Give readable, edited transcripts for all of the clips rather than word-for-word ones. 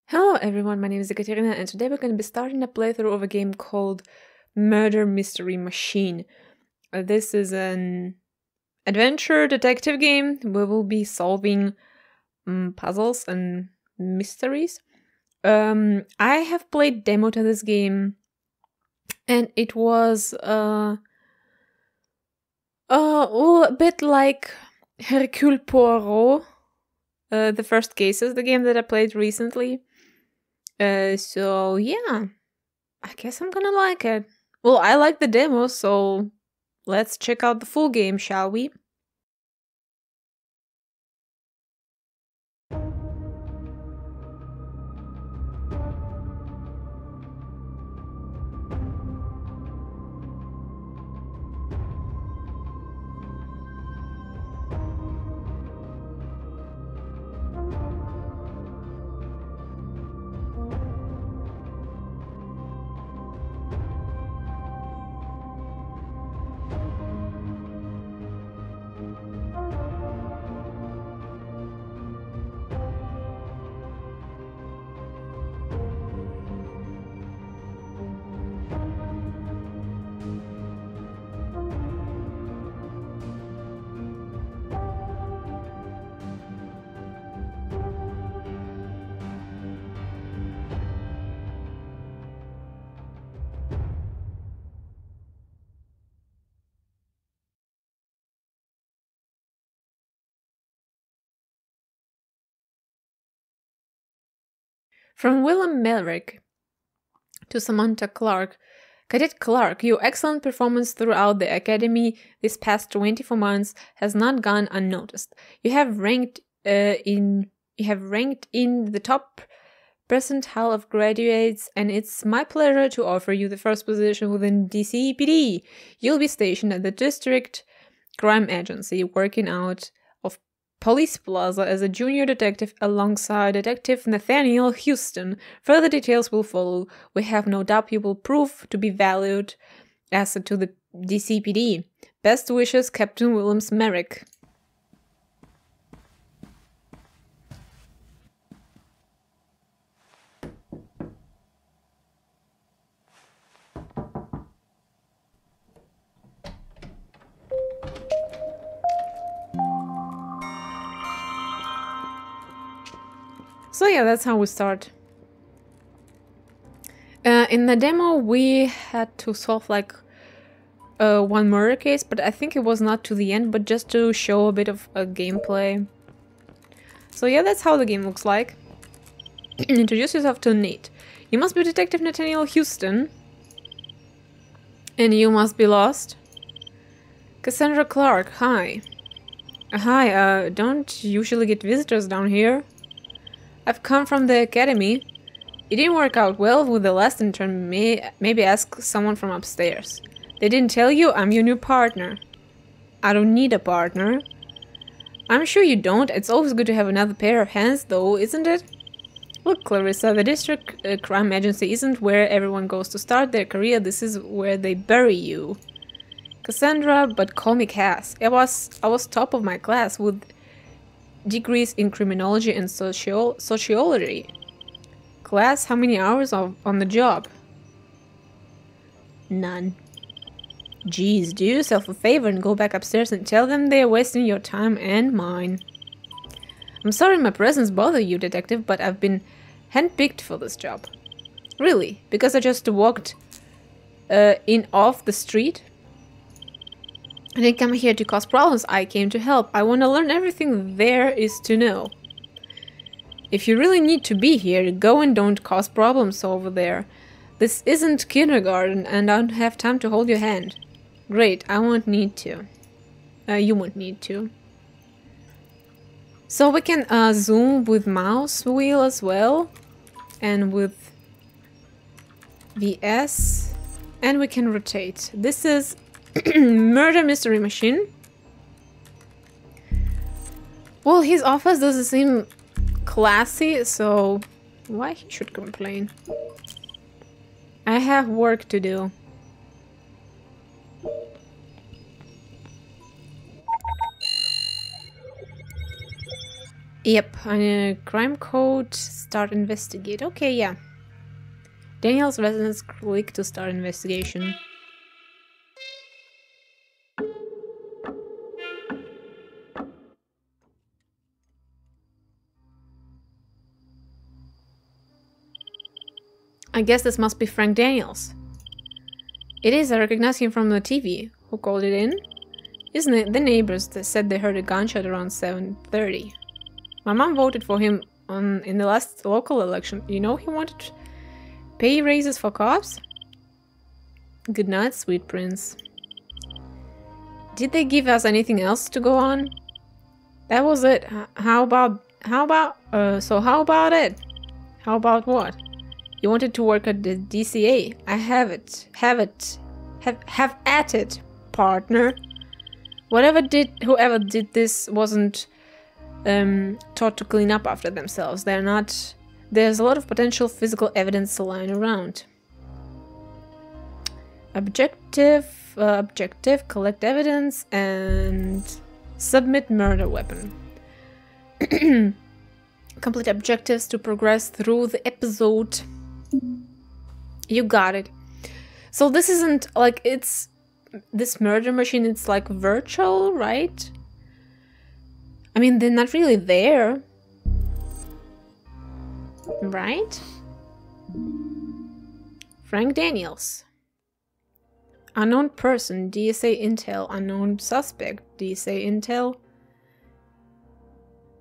Hello everyone, my name is Ekaterina and today we're going to be starting a playthrough of a game called Murder Mystery Machine. This is an adventure detective game. We will be solving puzzles and mysteries. I have played demo to this game and it was a bit like Hercule Poirot, the first cases, the game that I played recently. So yeah, I guess I'm gonna like it. Well, I like the demo, so let's check out the full game, shall we? From Willem Melrick to Samantha Clarke. Cadet Clarke, your excellent performance throughout the academy this past 24 months has not gone unnoticed. You have ranked in the top percentile of graduates, and it's my pleasure to offer you the first position within DCPD. You'll be stationed at the District Crime Agency, working out of Police Plaza as a junior detective alongside Detective Nathaniel Huston. Further details will follow. We have no doubt you will prove to be valued asset to the DCPD. Best wishes, Captain Williams Merrick. So yeah, that's how we start. In the demo, we had to solve like one murder case, but I think it was not to the end, but just to show a bit of a gameplay. So yeah, that's how the game looks like. Introduce yourself to Nate. You must be Detective Nathaniel Huston. And you must be lost. Cassandra Clarke, hi. Hi, don't usually get visitors down here. I've come from the academy. It didn't work out well with the last intern. Maybe ask someone from upstairs. They didn't tell you I'm your new partner. I don't need a partner. I'm sure you don't. It's always good to have another pair of hands, though, isn't it? Look, Clarissa, the District Crime Agency isn't where everyone goes to start their career. This is where they bury you. Cassandra, but call me Cass. I was top of my class with degrees in criminology and sociology. Class, how many hours on the job? None. Geez, do yourself a favor and go back upstairs and tell them they're wasting your time and mine. I'm sorry my presence bothers you, detective, but I've been handpicked for this job. Really? Because I just walked in off the street? I didn't come here to cause problems, I came to help. I want to learn everything there is to know. If you really need to be here, go and don't cause problems over there. This isn't kindergarten and I don't have time to hold your hand. Great, I won't need to. You won't need to. So we can zoom with mouse wheel as well. And with VS. And we can rotate. This is Murder Mystery Machine. Well, his office doesn't seem classy, so why he should complain? I have work to do. Yep, crime code, start investigate. Okay, yeah. Daniel's residence, click to start investigation. I guess this must be Frank Daniels. It is, I recognize him from the TV. Who called it in? Isn't it the neighbors that said they heard a gunshot around 7:30? My mom voted for him in the last local election. You know he wanted pay raises for cops? Good night, sweet prince. Did they give us anything else to go on? That was it. How about it? How about what? You wanted to work at the DCA. I have at it, partner. Whoever did this wasn't taught to clean up after themselves. There's a lot of potential physical evidence lying around. Objective, collect evidence and submit murder weapon. Complete objectives to progress through the episode. You got it. So this isn't like this murder machine, it's like virtual, right? I mean, they're not really there. Right? Frank Daniels. Unknown person, DSA intel. Unknown suspect, DSA intel.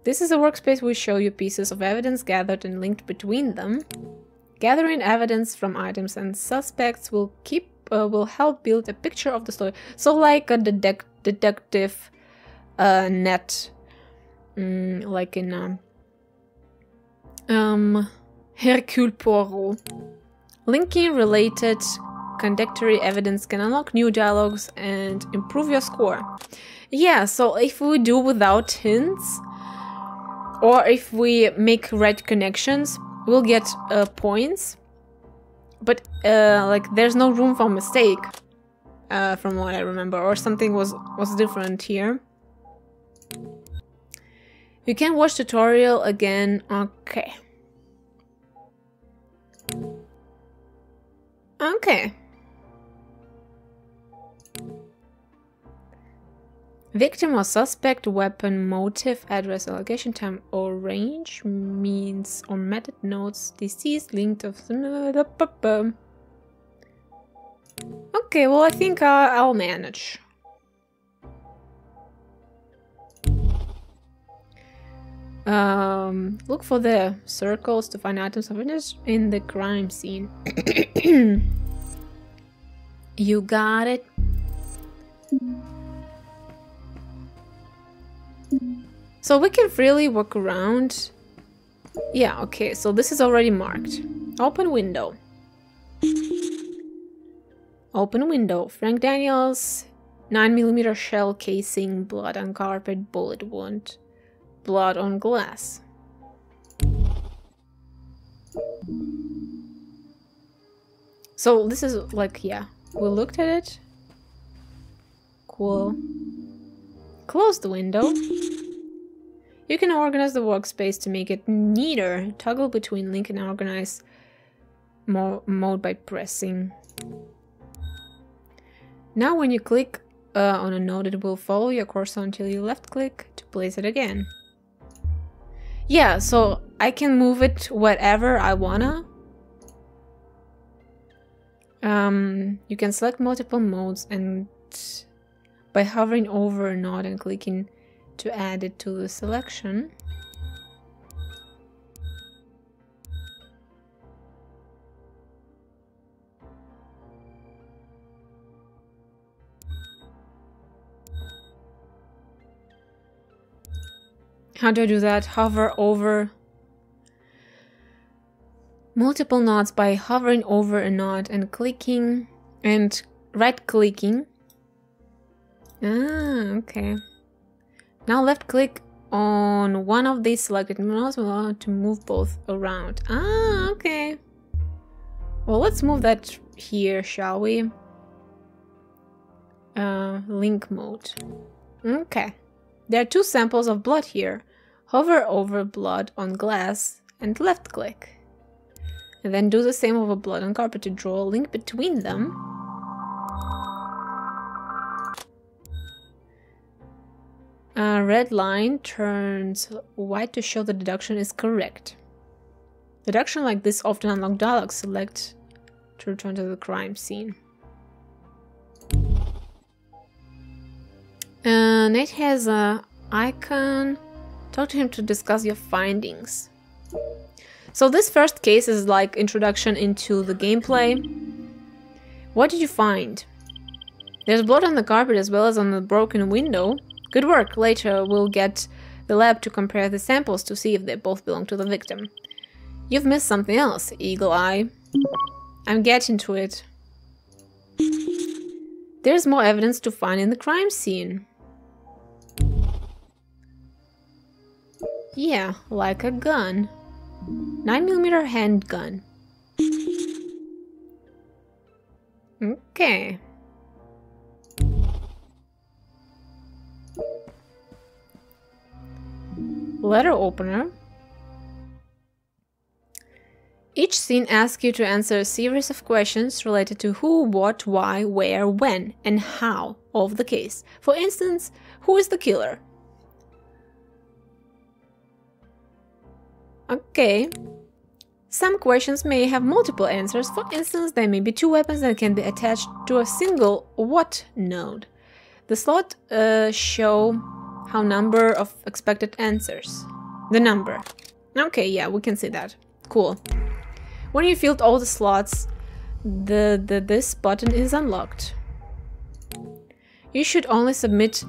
This is a workspace we show you pieces of evidence gathered and linked between them. Gathering evidence from items and suspects will help build a picture of the story. So like a deductive net, like in Hercule Poirot. Linking related contradictory evidence can unlock new dialogues and improve your score. Yeah, so if we do without hints, or if we make right connections, we'll get points. But like there's no room for mistake, from what I remember, or something was different here. You can watch tutorial again. Okay. Okay. Victim or suspect, weapon, motive, address, allocation, time or range, means or method, notes, deceased, linked of... Okay, well I think I'll manage. Look for the circles to find items of interest in the crime scene. You got it. So we can freely walk around. Yeah, okay, so this is already marked. Open window. Open window. Frank Daniels, 9mm shell casing, blood on carpet, bullet wound, blood on glass. So this is like, yeah, we looked at it. Cool. Close the window. You can organize the workspace to make it neater. Toggle between link and organize mode by pressing. Now when you click on a node, it will follow your cursor until you left click to place it again. Yeah, so I can move it wherever I wanna. You can select multiple modes and by hovering over a node and clicking to add it to the selection. How do I do that? Hover over multiple nodes by hovering over a node and clicking and right-clicking. Ah, okay. Now left click on one of these selected nodes. We want to move both around. Ah, okay. Well, let's move that here, shall we? Link mode. Okay. There are two samples of blood here. Hover over blood on glass and left click. And then do the same over blood on carpet to draw a link between them. A red line turns white to show the deduction is correct. Deduction like this often unlock dialogue. Select to return to the crime scene. Nate has a icon. Talk to him to discuss your findings. So this first case is like introduction into the gameplay. What did you find? There's blood on the carpet as well as on the broken window. Good work. Later we'll get the lab to compare the samples to see if they both belong to the victim. You've missed something else, Eagle Eye. I'm getting to it. There's more evidence to find in the crime scene. Yeah, like a gun. 9mm handgun. Okay. Letter opener. Each scene asks you to answer a series of questions related to who, what, why, where, when, and how of the case. For instance, who is the killer? Okay. Some questions may have multiple answers. For instance, there may be two weapons that can be attached to a single what node. The slot show how number of expected answers. The number. Okay, yeah, we can see that. Cool. When you filled all the slots, this button is unlocked. You should only submit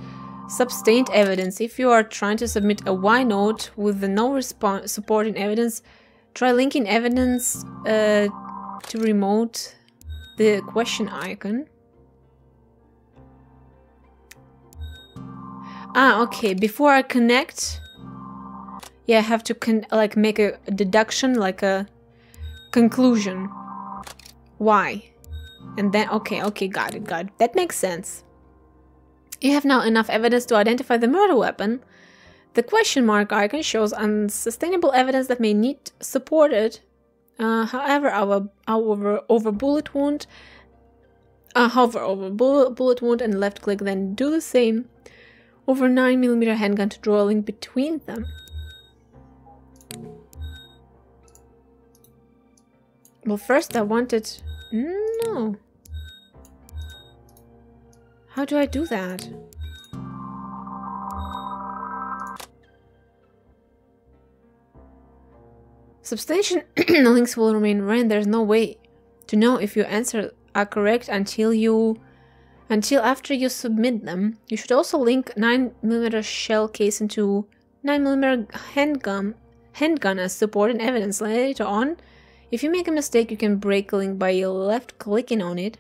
sustained evidence. If you are trying to submit a Y node with the no response supporting evidence, try linking evidence to remote the question icon. Ah, okay. Before I connect, yeah, I have to like make a deduction, like a conclusion. Why? And then okay, got it. That makes sense. You have now enough evidence to identify the murder weapon. The question mark icon shows unsustainable evidence that may need supported. However, hover over bullet wound and left click, then do the same over 9mm handgun to draw a link between them. Well, first I wanted... No. How do I do that? Substantial links will remain red. There's no way to know if your answers are correct until after you submit them. You should also link 9mm shell case into 9mm handgun as supporting evidence. Later on, if you make a mistake, you can break a link by left clicking on it.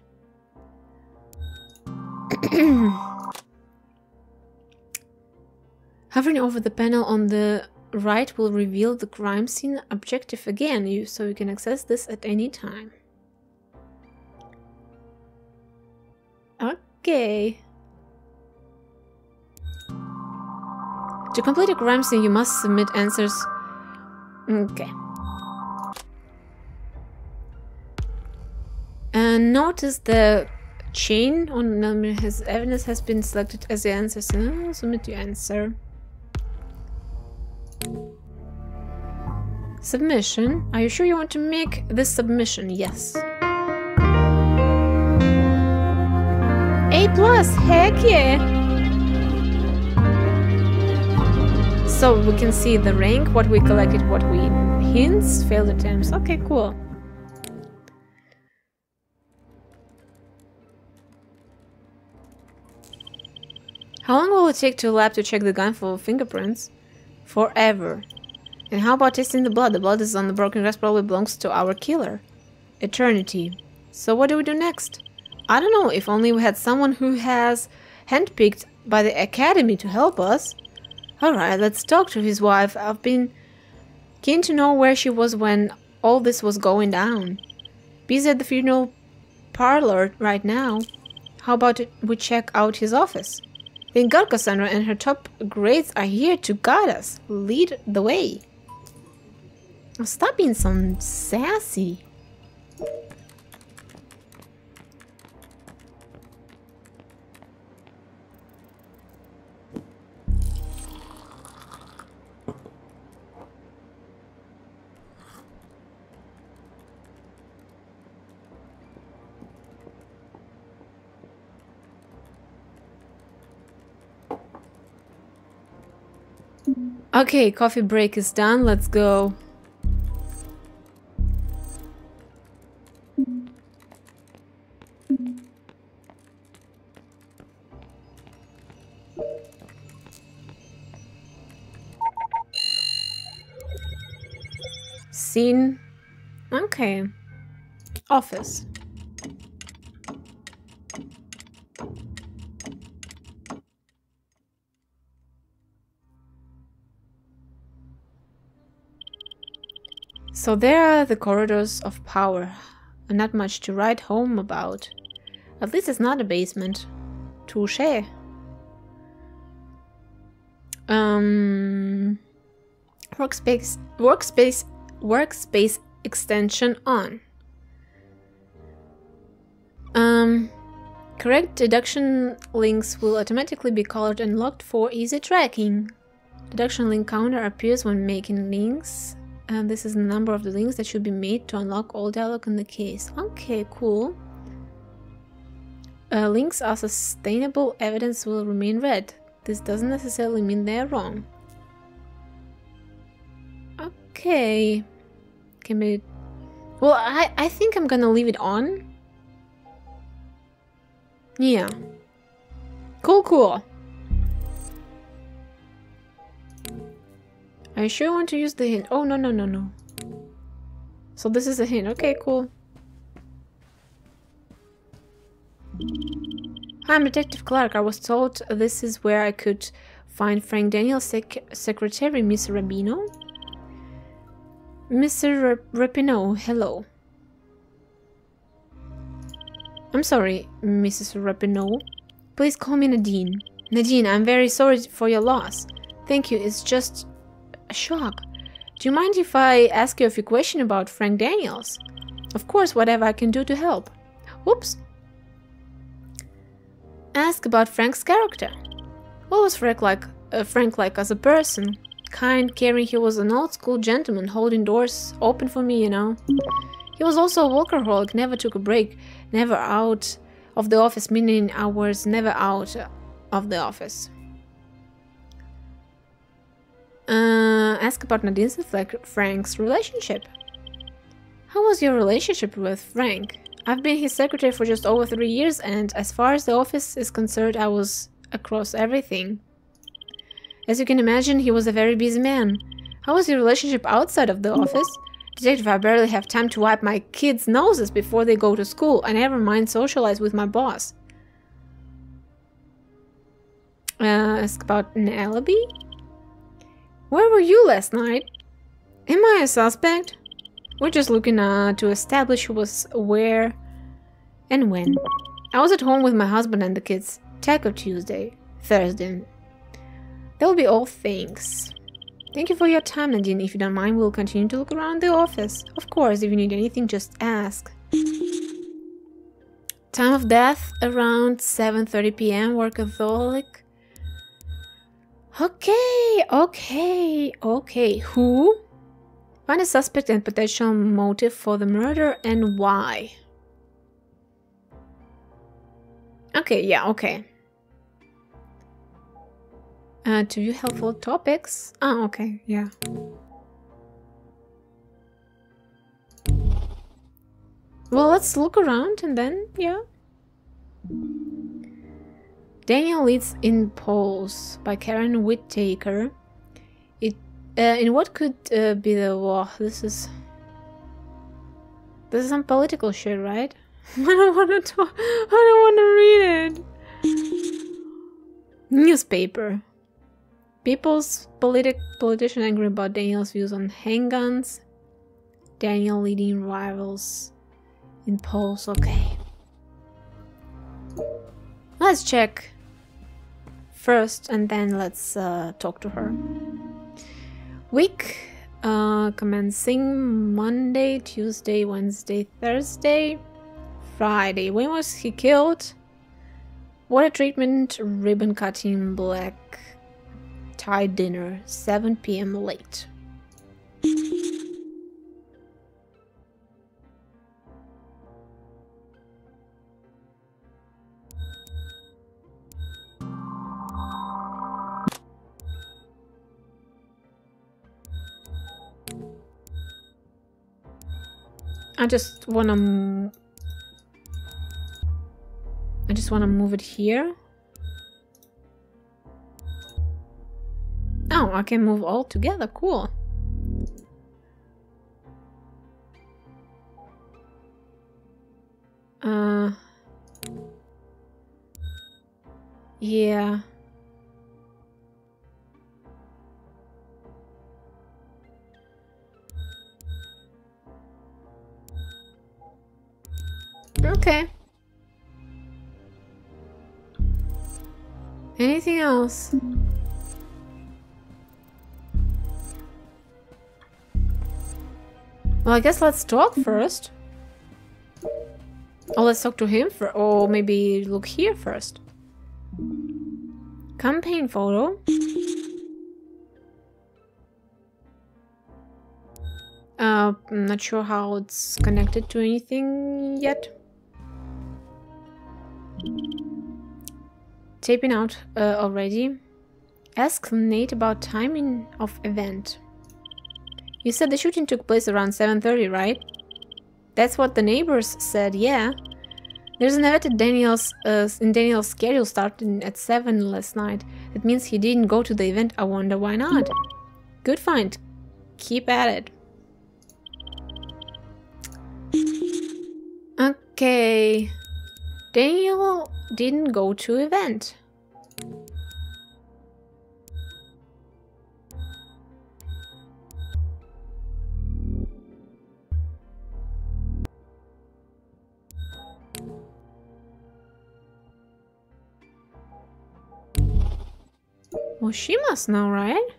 Hovering over the panel on the right will reveal the crime scene objective again, so you can access this at any time. Okay. To complete a crime scene, you must submit answers. Okay. And notice the chain on his evidence has been selected as the answer. So submit your answer. Submission. Are you sure you want to make this submission? Yes. A+, heck yeah! So we can see the rank, what we collected, what we hints, failed attempts. Okay, cool. How long will it take to lab to check the gun for fingerprints? Forever. And how about testing the blood? The blood is on the broken glass, probably belongs to our killer. Eternity. So what do we do next? I don't know, if only we had someone who has handpicked by the academy to help us. Alright, let's talk to his wife. I've been keen to know where she was when all this was going down. Busy at the funeral parlor right now. How about we check out his office? Thank God Cassandra and her top grades are here to guide us. Lead the way. Oh, stop being so sassy. Okay, coffee break is done. Let's go. Scene. Okay. Office. So there are the corridors of power. Not much to write home about. At least it's not a basement. Touché. Workspace extension on. Correct deduction links will automatically be colored and locked for easy tracking. Deduction link counter appears when making links. And this is the number of the links that should be made to unlock all dialogue in the case. Okay, cool. Links are sustainable, evidence will remain red. This doesn't necessarily mean they're wrong. Okay. Can be... Well, I think I'm gonna leave it on. Yeah. Cool, cool. Are you sure you want to use the hint? Oh, no. So this is a hint. Okay, cool. Hi, I'm Detective Clarke. I was told this is where I could find Frank Daniels' secretary, Miss Rabino. Mr. Rapinoe, hello. I'm sorry, Mrs. Rapinoe. Please call me Nadine. Nadine, I'm very sorry for your loss. Thank you, it's just a shock. Do you mind if I ask you a few questions about Frank Daniels? Of course, whatever I can do to help. Whoops. Ask about Frank's character. What was Frank like as a person? Kind, caring, he was an old-school gentleman, holding doors open for me, you know. He was also a workaholic, never took a break, never out of the office, meaning hours, never out of the office. Ask about Nadine's Frank's relationship. How was your relationship with Frank? I've been his secretary for just over 3 years, and as far as the office is concerned, I was across everything. As you can imagine, he was a very busy man. How was your relationship outside of the office? Detective, I barely have time to wipe my kids' noses before they go to school. I never mind socialize with my boss. Ask about an alibi? Where were you last night? Am I a suspect? We're just looking to establish who was where and when. I was at home with my husband and the kids. Taco Tuesday, Thursday. That will be all, thanks. Thank you for your time, Nadine. If you don't mind, we'll continue to look around the office. Of course, if you need anything, just ask. Time of death, around 7:30 p.m. Workaholic. Okay. Who? Find a suspect and potential motive for the murder and why. Okay, yeah, okay. To view helpful topics. Oh, okay, yeah. Well, let's look around and then, yeah. Daniel leads in polls by Karen Whittaker. In what could be the war? This is some political shit, right? I don't want to talk. I don't want to read it. Newspaper. People's politician angry about Daniel's views on handguns. Daniel leading rivals in polls. Okay. Let's check. first, and then let's talk to her. Week commencing Monday, Tuesday, Wednesday, Thursday, Friday. When was he killed? Water treatment, ribbon cutting, black tie dinner, 7 p.m. late. I just wanna move it here. Oh, I can move all together. Cool. Yeah. Okay. Anything else? Well, I guess let's talk first. Or let's talk to him first. Or maybe look here first. Campaign photo. I'm not sure how it's connected to anything yet. Taping out already. Ask Nate about timing of event. You said the shooting took place around 7:30, right? That's what the neighbors said, yeah. There's an event at in Daniel's schedule starting at 7 last night. That means he didn't go to the event. I wonder why not. Good find. Keep at it. Okay. Daniel didn't go to event. Well, she must know, right?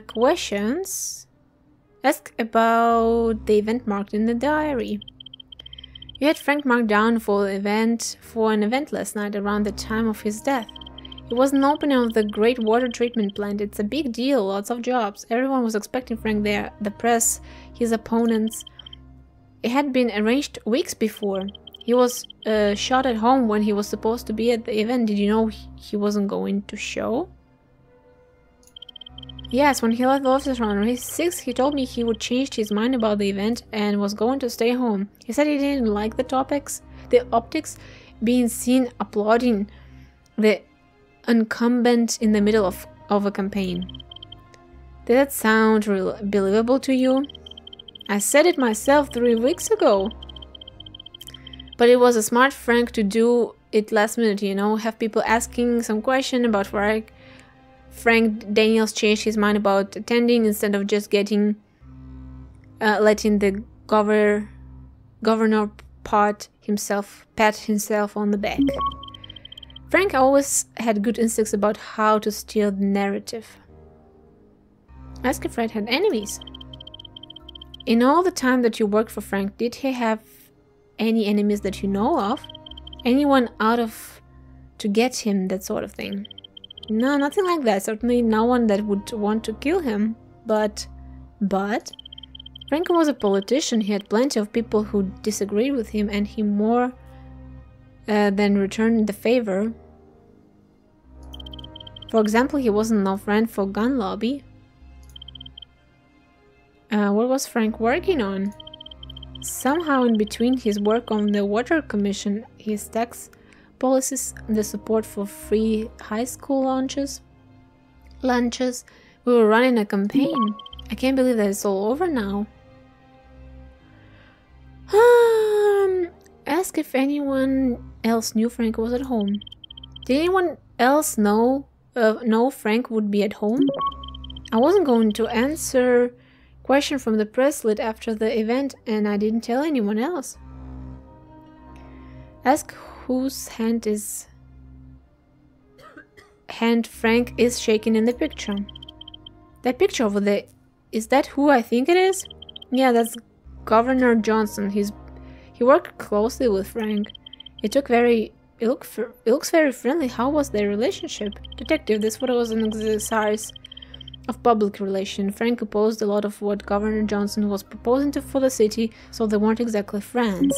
Questions? Ask about the event marked in the diary. You had Frank marked down for an event last night around the time of his death. It was an opening of the great water treatment plant. It's a big deal, lots of jobs. Everyone was expecting Frank there, the press, his opponents. It had been arranged weeks before. He was shot at home when he was supposed to be at the event. Did you know he wasn't going to show? Yes, when he left the office around race 6, he told me he would change his mind about the event and was going to stay home. He said he didn't like the optics, being seen applauding the incumbent in the middle of a campaign. Did that sound believable to you? I said it myself 3 weeks ago. But it was a smart Frank to do it last minute, you know, have people asking some question about Frank Daniels changed his mind about attending instead of just letting the governor pat himself on the back. Frank always had good instincts about how to steer the narrative. Ask if Fred had enemies. In all the time that you worked for Frank, did he have any enemies that you know of? Anyone out to get him, that sort of thing? No, nothing like that. Certainly no one that would want to kill him. But Frank was a politician. He had plenty of people who disagreed with him, and he more than returned the favor. For example, he wasn't no friend for gun lobby. What was Frank working on? Somehow in between his work on the Water Commission, his tax policies, the support for free high school lunches, we were running a campaign. I can't believe that it's all over now. Ask if anyone else knew Frank was at home. Did anyone else know Frank would be at home? I wasn't going to answer question from the press lit after the event, and I didn't tell anyone else. Ask whose hand Frank is shaking in the picture. That picture over there, is that who I think it is? Yeah, that's Governor Johnson. He worked closely with Frank. It looks very friendly. How was their relationship? Detective, this photo was an exercise of public relation. Frank opposed a lot of what Governor Johnson was proposing for the city, so they weren't exactly friends.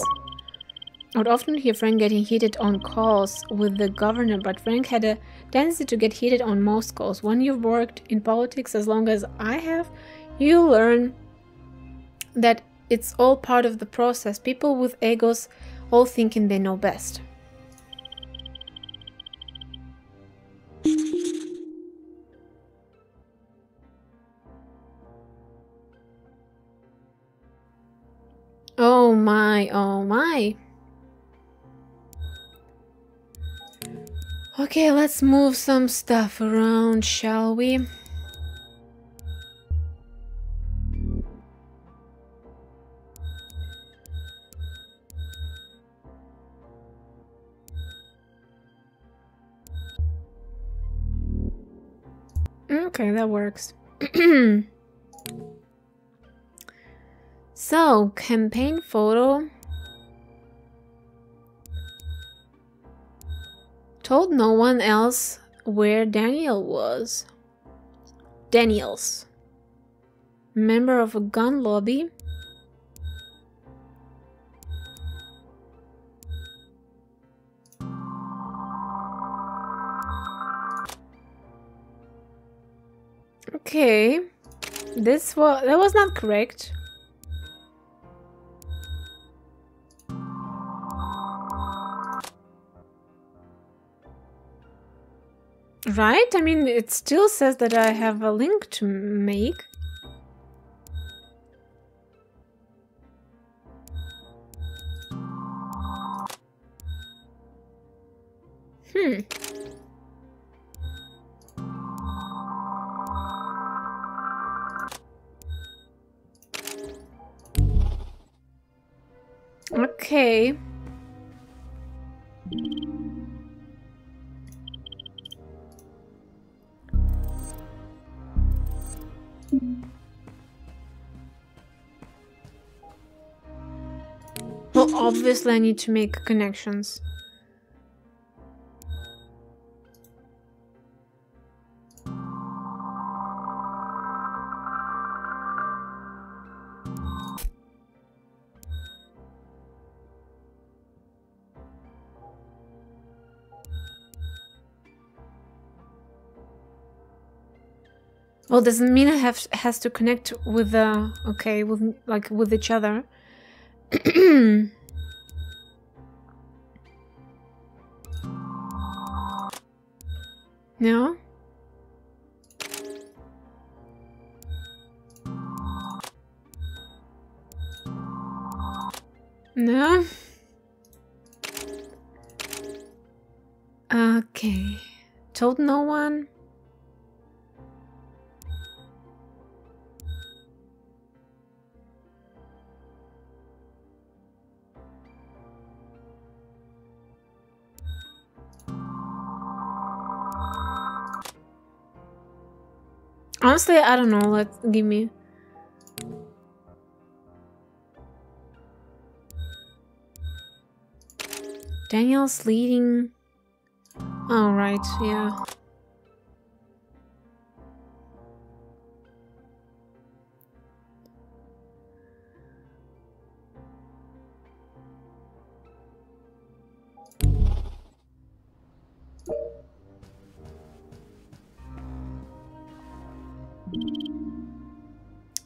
I would often hear Frank getting heated on calls with the governor, but Frank had a tendency to get heated on most calls. When you've worked in politics as long as I have, you learn that it's all part of the process. People with egos all thinking they know best. Oh my, oh my. Okay, let's move some stuff around, shall we? Okay, that works. So, campaign photo. Told no one else where Daniel was. Daniels. Member of a gun lobby. Okay. That was not correct. Right? I mean, it still says that I have a link to make. Okay. Well, obviously I need to make connections. Well, doesn't mean it has to connect with the with each other. No? No? Okay. Told no one? Honestly, I don't know. Give me. Daniel's leading. All right, yeah.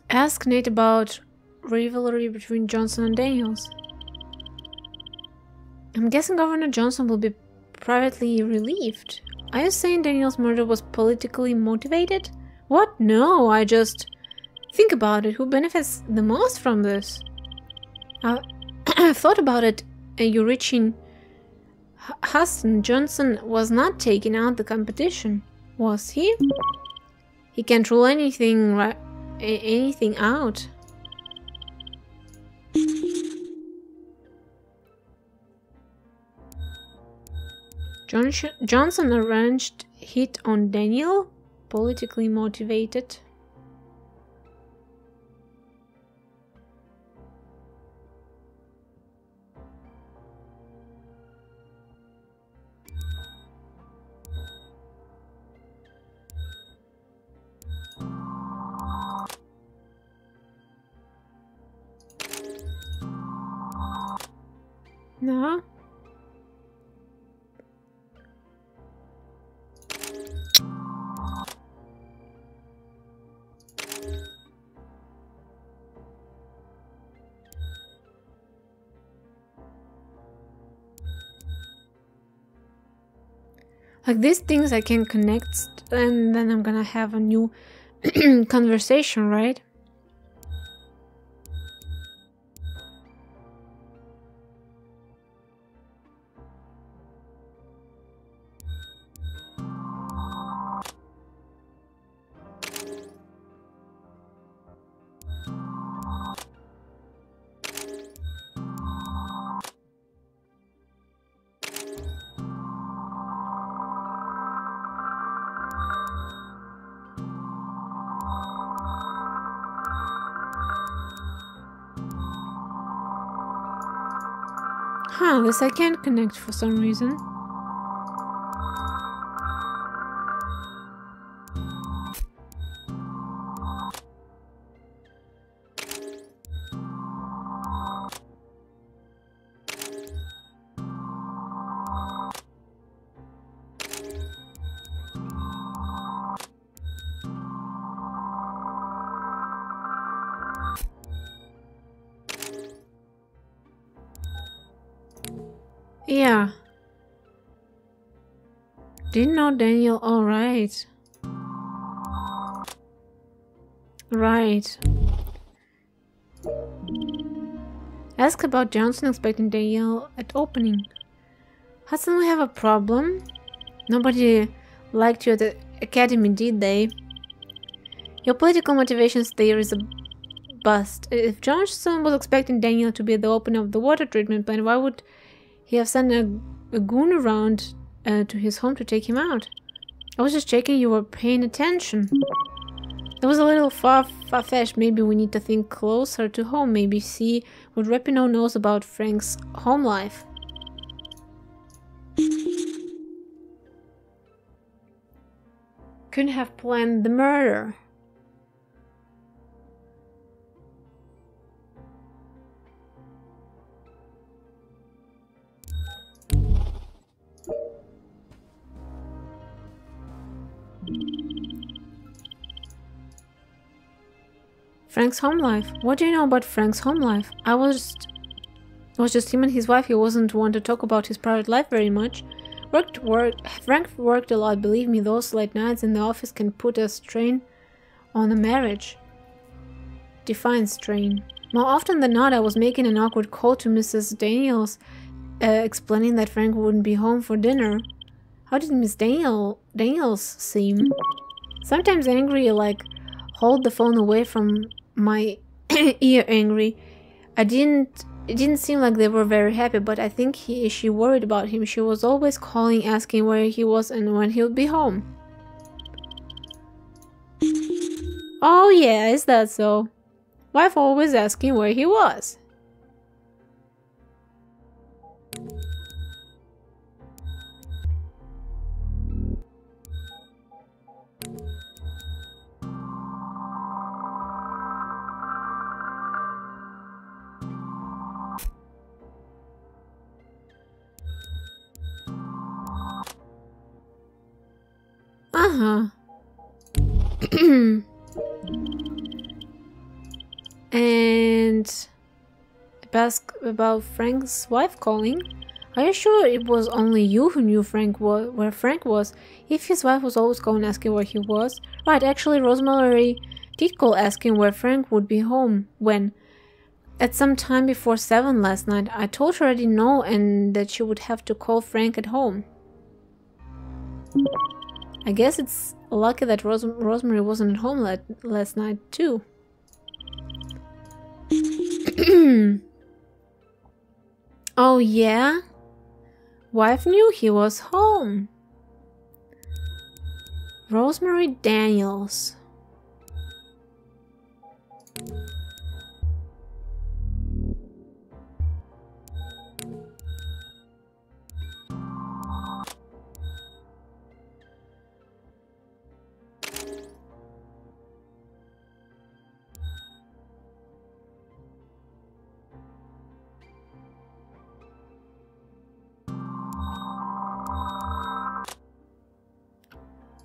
Ask Nate about rivalry between Johnson and Daniels. I'm guessing Governor Johnson will be privately relieved. Are you saying Daniel's murder was politically motivated? What? No, I just... Think about it. Who benefits the most from this? I've thought about it. You're reaching... Huston. Johnson was not taking out the competition. Was he? He can't rule anything out. Johnson arranged hit on Daniel, politically motivated. No. Like these things I can connect and then I'm gonna have a new conversation, right? Huh, this I can't connect for some reason. Yeah. Didn't know Daniel. All right. Right. Ask about Johnson expecting Daniel at opening. Huston, we have a problem. Nobody liked you at the academy, did they? Your political motivations there is a bust. If Johnson was expecting Daniel to be at the opening of the water treatment plant, why would he have sent a goon around to his home to take him out? I was just checking you were paying attention. That was a little far-fetched. Maybe we need to think closer to home. Maybe see what Rapinoe knows about Frank's home life. Couldn't have planned the murder. Frank's home life. What do you know about Frank's home life? It was just him and his wife. He wasn't one to talk about his private life very much. Frank worked a lot, believe me. Those late nights in the office can put a strain on a marriage. Define strain. More often than not, I was making an awkward call to Mrs. Daniels, explaining that Frank wouldn't be home for dinner. How did Miss Daniels seem? Sometimes angry, like hold the phone away from my ear angry. It didn't seem like they were very happy, but I think she worried about him. She was always calling, asking where he was and when he would be home. Oh yeah, is that so? Wife always asking where he was. And ask about Frank's wife calling. Are you sure it was only you who knew where Frank was? If his wife was always calling asking where he was. Right, actually Rosemary did call asking where Frank would be home. When? At some time before 7 last night. I told her I didn't know and that she would have to call Frank at home. I guess it's lucky that Rosemary wasn't at home last night too. Oh yeah? Wife knew he was home. Rosemary Daniels.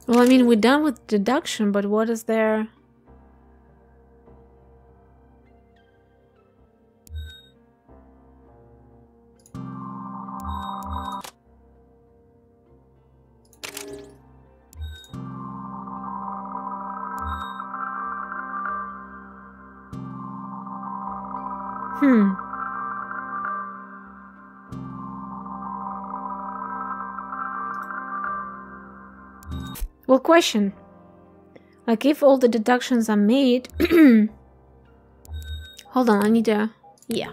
Well, I mean, we're done with deduction, but what is there? Well, question. Like, if all the deductions are made... Hold on, I need to... Yeah.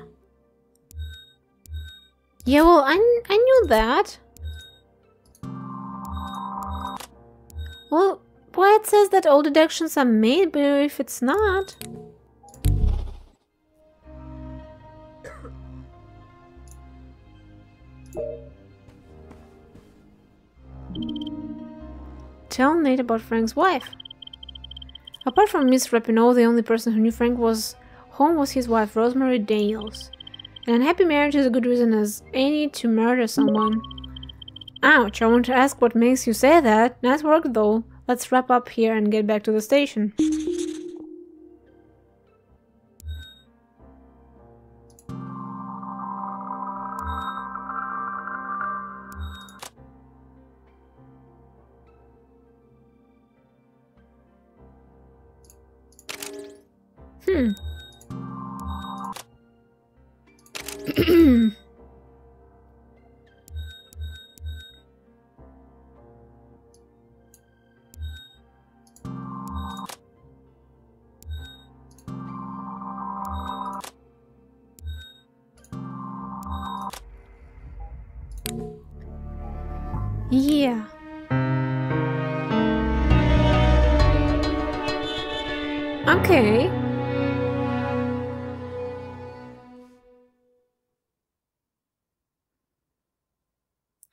Yeah, well, I knew that. Well, why it says that all deductions are made, but if it's not... Tell Nate about Frank's wife. Apart from Miss Rapinoe, the only person who knew Frank was home was his wife, Rosemary Daniels. An unhappy marriage is a good reason as any to murder someone. Ouch, I want to ask what makes you say that. Nice work though. Let's wrap up here and get back to the station. Yeah. Okay.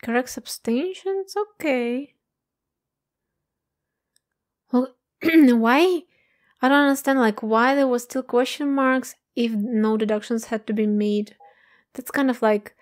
Correct substantiations? Okay. Well, why? I don't understand, like, why there was still question marks if no deductions had to be made. That's kind of like...